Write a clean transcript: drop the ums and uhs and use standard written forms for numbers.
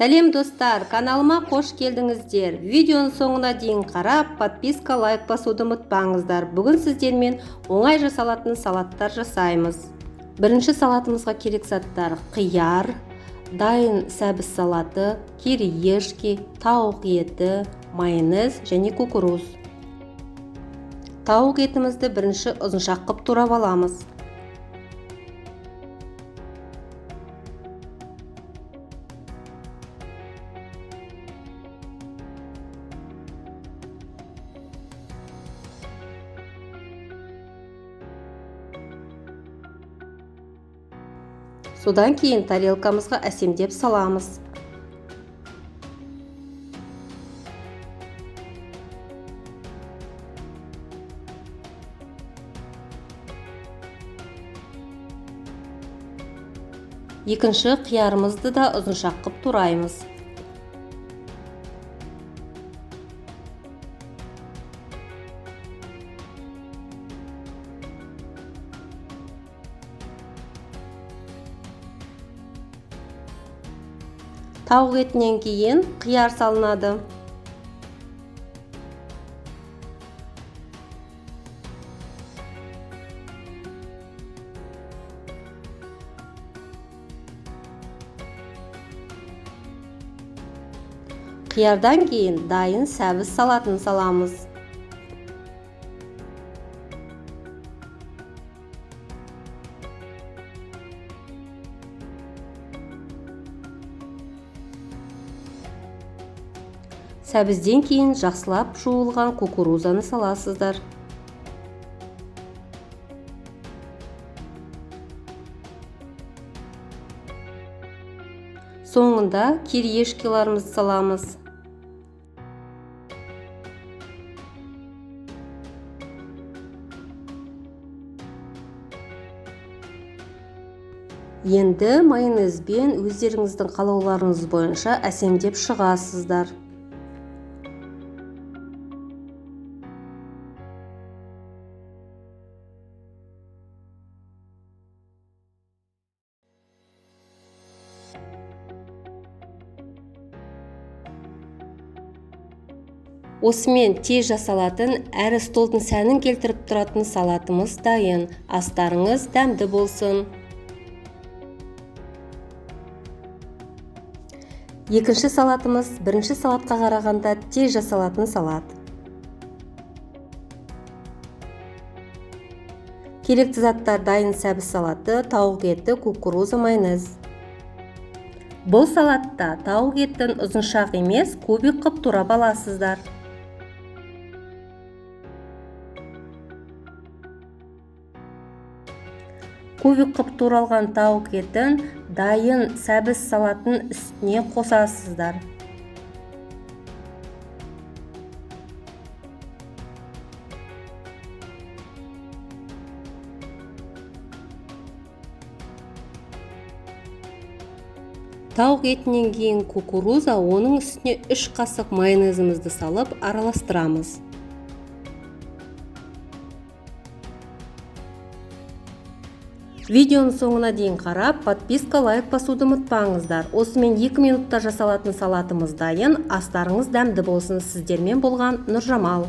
Сәлем достар, каналыма қош келдіңіздер. Видеоның соңына дейін қарап, подписка, лайк басуды ұмытпаңыздар. Бүгін сіздермен оңай жасалатын салаттар жасаймыз. Бірінші салатымызға керек заттар: қияр, дайын сәбіз салаты, кириешки, тауық еті, майонез және кукуруз. Тауық етімізді бірінші ұзыншақ қып турап аламыз. Содан кейін тарелкамызға әсемдеп саламыз. Екінші қиярымызды да ұзыншақ қып тураймыз. Тауық етінен кейін қияр салынады. Қиярдан кейін дайын сәбіз салатын саламыз. Сәбізден кейін жақсылап жуылған кукурузаны саласыздар. Соңында кириешкиларымызды саламыз. Енді майонезбен өздеріңіздің қалауларыңыз бойынша әсемдеп шығасыздар. Осымен тез жасалатын, әрі столдың сәнін келтіріп тұратын салатымыз дайын. Астарыңыз дәмді болсын. Екінші салатымыз бірінші салатқа қарағанда тез жасалатын салат. Керекті заттар: дайын сәбіз салаты, тауық еті, кукуруза, майонез. Бұл салатта тауық етін ұзыншақ емес, кубик қып турап аласыздар. Кубик қып туралған тауық етін дайын сәбіз салатын үстіне қосасыздар. Тауық етінен кейін кукуруза, оның үстіне 3 қасық майонезімізді салып араластырамыз. Видеоның соңына дейін қарап, подписка, лайк басуды ұмытпаңыздар. Осымен 2 минутта жасалатын салатымыз дайын. Астарыңыз дәмді болсын. Сіздермен болған Нұржамал.